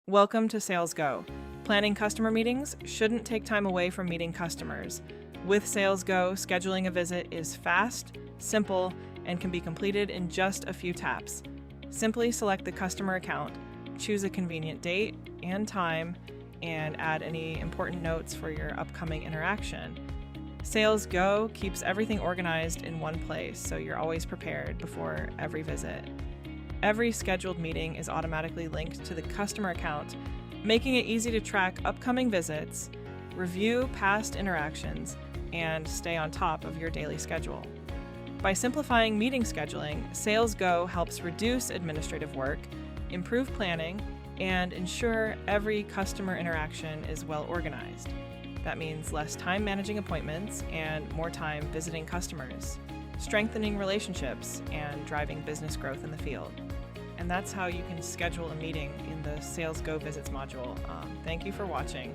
Welcome to SalesGO. Planning customer meetings shouldn't take time away from meeting customers. With SalesGO, scheduling a visit is fast, simple, and can be completed in just a few taps. Simply select the customer account, choose a convenient date and time, and add any important notes for your upcoming interaction. SalesGO keeps everything organized in one place, so you're always prepared before every visit. Every scheduled meeting is automatically linked to the customer account, making it easy to track upcoming visits, review past interactions, and stay on top of your daily schedule. By simplifying meeting scheduling, SalesGO helps reduce administrative work, improve planning, and ensure every customer interaction is well organized. That means less time managing appointments and more time visiting customers, strengthening relationships, and driving business growth in the field. And that's how you can schedule a meeting in the SalesGO Visits module. Thank you for watching.